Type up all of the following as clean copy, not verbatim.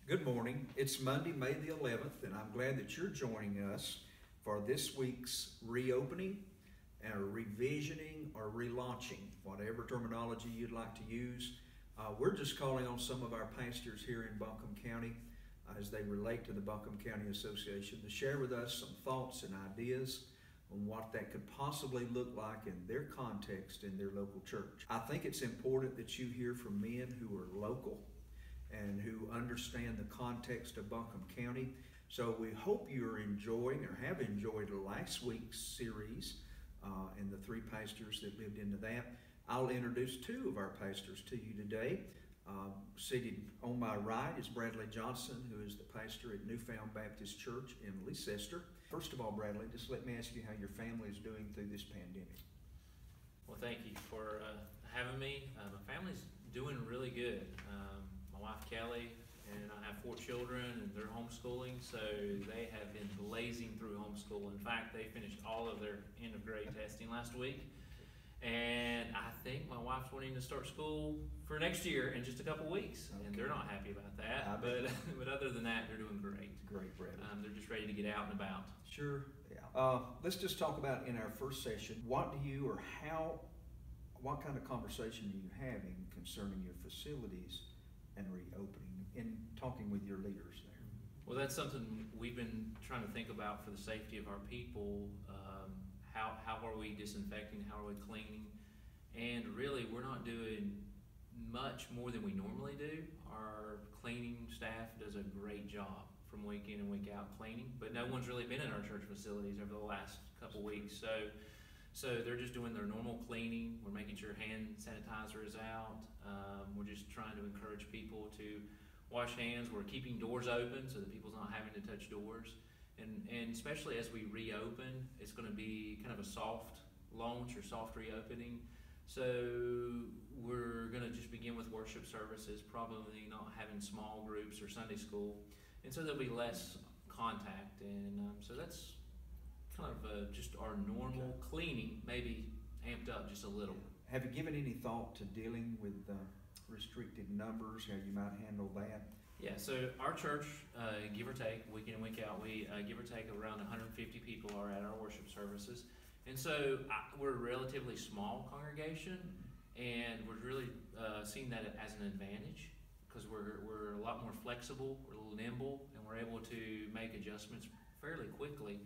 Good morning. It's Monday, May the 11th, and I'm glad that you're joining us for this week's reopening and revisioning or relaunching, whatever terminology you'd like to use. We're just calling on some of our pastors here in Buncombe County as they relate to the Buncombe County Association to share with us some thoughts and ideas on what that could possibly look like in their context in their local church. I think it's important that you hear from men who are local and who understand the context of Buncombe County. So we hope you're enjoying or have enjoyed last week's series and the three pastors that lived into that. I'll introduce two of our pastors to you today. Seated on my right is Bradley Johnson, who is the pastor at Newfound Baptist Church in Leicester. First of all, Bradley, just let me ask you how your family is doing through this pandemic. Well, thank you for having me. My family's doing really good. My wife Kelly and I have 4 children, and they're homeschooling, so they have been blazing through homeschool. In fact, they finished all of their end of grade testing last week, and I think my wife's wanting to start school for next year in just a couple weeks, and they're not happy about that. But other than that, they're doing great. Great, Bradley. They're just ready to get out and about. Sure. Yeah. Let's just talk about in our first session, what kind of conversation are you having concerning your facilities and reopening in talking with your leaders there? Well, that's something we've been trying to think about for the safety of our people. How are we disinfecting? How are we cleaning? And really, we're not doing much more than we normally do. Our cleaning staff does a great job from week in and week out cleaning, but no one's really been in our church facilities over the last couple weeks. So they're just doing their normal cleaning. We're making sure hand sanitizer is out. We're just trying to encourage people to wash hands. We're keeping doors open so that people's not having to touch doors. And especially as we reopen, it's going to be kind of a soft launch or soft reopening. So we're going to just begin with worship services, probably not having small groups or Sunday school. And so there'll be less contact. And so that's kind of just our normal cleaning, maybe amped up just a little. Have you given any thought to dealing with restricted numbers, how you might handle that? Yeah, so our church, give or take, week in and week out, we give or take around 150 people are at our worship services. And so we're a relatively small congregation, and we're really seeing that as an advantage because we're a lot more flexible, we're a little nimble, and we're able to make adjustments fairly quickly.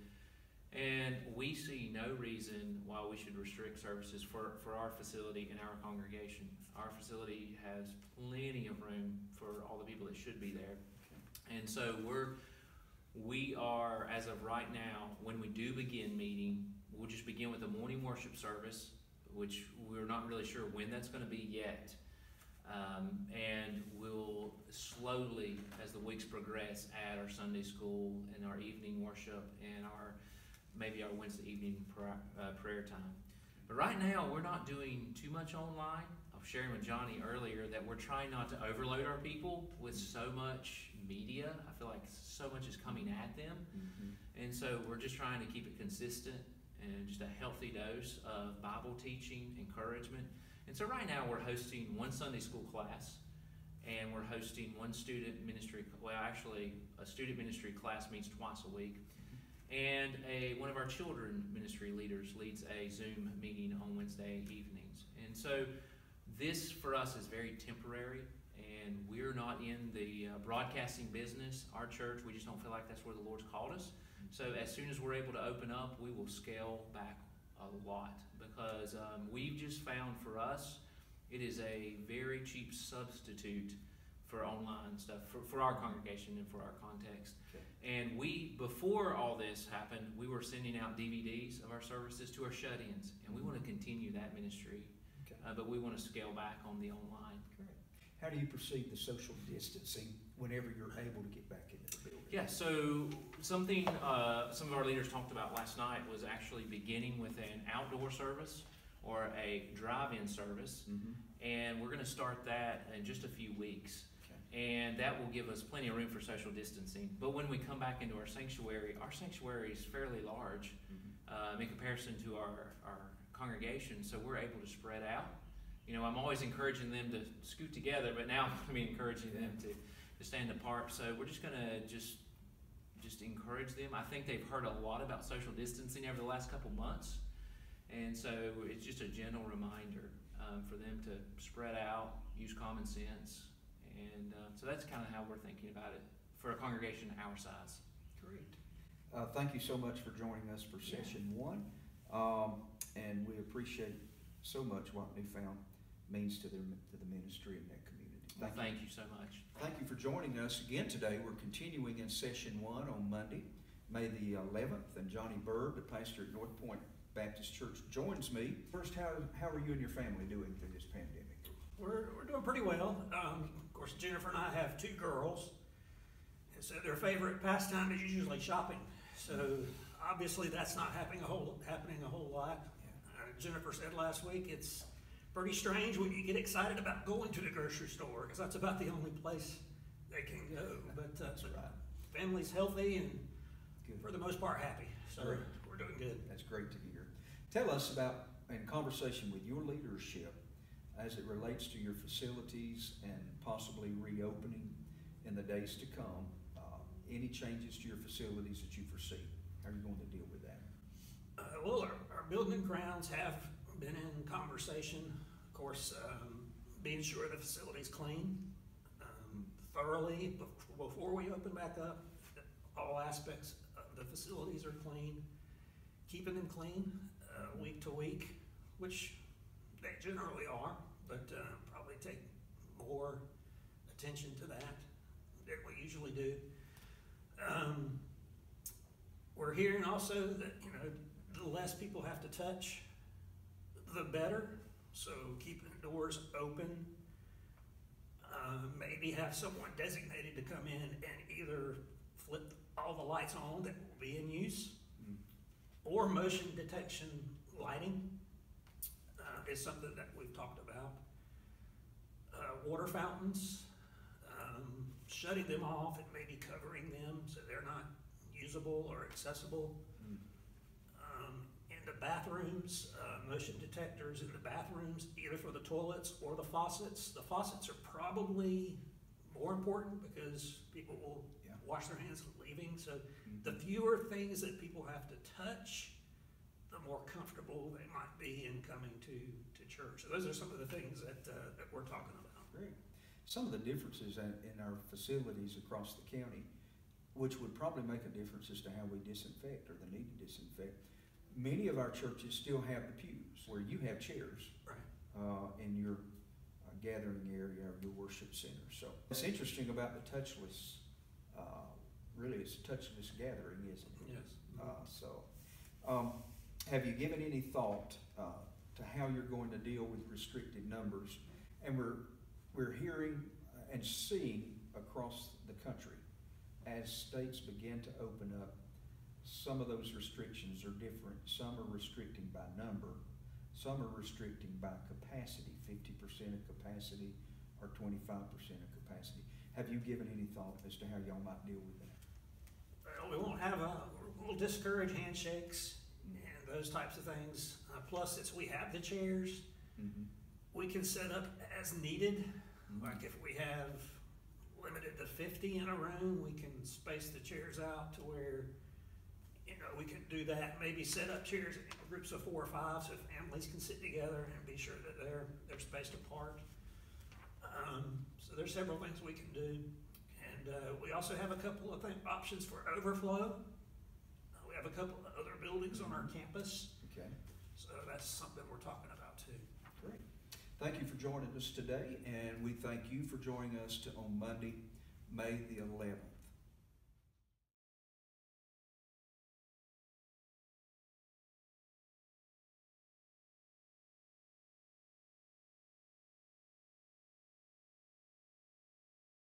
And we see no reason why we should restrict services for our facility and our congregation. Our facility has plenty of room for all the people that should be there. And so we are, as of right now, when we do begin meeting, we'll just begin with a morning worship service, which we're not really sure when that's going to be yet. And we'll slowly, as the weeks progress, add our Sunday school and our evening worship and maybe our Wednesday evening prayer time. But right now, we're not doing too much online. I was sharing with Johnny earlier that we're trying not to overload our people with so much media. I feel like so much is coming at them. Mm-hmm. And so we're just trying to keep it consistent and just a healthy dose of Bible teaching, encouragement. And so right now, we're hosting one Sunday school class, and we're hosting one student ministry. Well, actually, a student ministry class meets twice a week. And one of our children ministry leaders leads a Zoom meeting on Wednesday evenings. And so this for us is very temporary, and we're not in the broadcasting business. Our church, we just don't feel like that's where the Lord's called us. So as soon as we're able to open up, we will scale back a lot because we've just found for us, it is a very cheap substitute for online stuff, for our congregation and for our context. Okay. And before all this happened, we were sending out DVDs of our services to our shut-ins, and we want to continue that ministry, but we want to scale back on the online. Correct. How do you perceive the social distancing whenever you're able to get back into the building? Yeah, so something some of our leaders talked about last night was actually beginning with an outdoor service or a drive-in service, and we're going to start that in just a few weeks. And that will give us plenty of room for social distancing. But when we come back into our sanctuary is fairly large in comparison to our congregation, so we're able to spread out. You know, I'm always encouraging them to scoot together, but now I'm encouraging them to stand apart. So we're just gonna just encourage them. I think they've heard a lot about social distancing over the last couple months, and so it's just a gentle reminder for them to spread out, use common sense, and so that's kind of how we're thinking about it for a congregation our size. Great. Thank you so much for joining us for session 1, and we appreciate so much what Newfound means to the ministry in that community. Thank you so much. Thank you for joining us again today. We're continuing in session 1 on Monday, May the 11th, and Johnny Byrd, the pastor at North Point Baptist Church, joins me. First, how are you and your family doing through this pandemic? We're doing pretty well. Of course, Jennifer and I have 2 girls, and so their favorite pastime is usually shopping. So obviously that's not happening a whole lot. Jennifer said last week it's pretty strange when you get excited about going to the grocery store, because that's about the only place they can go. But That's right. family's healthy and Good. for the most part happy. So Great. we're doing good. That's great to hear. Tell us about, in conversation with your leadership, as it relates to your facilities and possibly reopening in the days to come, any changes to your facilities that you foresee? How are you going to deal with that? Well, our building and grounds have been in conversation. Of course, being sure the facility's clean thoroughly before we open back up. All aspects of the facilities are clean. Keeping them clean week to week, which they generally are, but probably take more attention to that than we usually do. We're hearing also that, the less people have to touch, the better. So keeping doors open, maybe have someone designated to come in and either flip all the lights on that will be in use, or motion detection lighting is something that we've talked about. Water fountains, shutting them off and maybe covering them so they're not usable or accessible. In the bathrooms, motion detectors in the bathrooms, either for the toilets or the faucets. The faucets are probably more important because people will wash their hands leaving. So the fewer things that people have to touch, the more comfortable they might be in coming to church. So those are some of the things that we're talking about. Great. Some of the differences in our facilities across the county, which would probably make a difference as to how we disinfect or the need to disinfect. Many of our churches still have the pews where you have chairs in your gathering area or your worship center. So it's interesting about the touchless, really it's a touchless gathering, isn't it? Yes. Have you given any thought to how you're going to deal with restricted numbers? And we're hearing and seeing across the country as states begin to open up, some of those restrictions are different. Some are restricting by number. Some are restricting by capacity, 50% of capacity or 25% of capacity. Have you given any thought as to how y'all might deal with that? Well, we'll discourage handshakes and those types of things. Plus, since we have the chairs, we can set up as needed. Like if we have limited to 50 in a room, we can space the chairs out to where, we can do that. Maybe set up chairs in groups of 4 or 5 so families can sit together and be sure that they're spaced apart. So there's several things we can do. And we also have a couple of options for overflow. We have a couple of other buildings on our campus. Okay. So that's something we're talking about too. Great. Thank you for joining us today, and we thank you for joining us on Monday, May the 11th.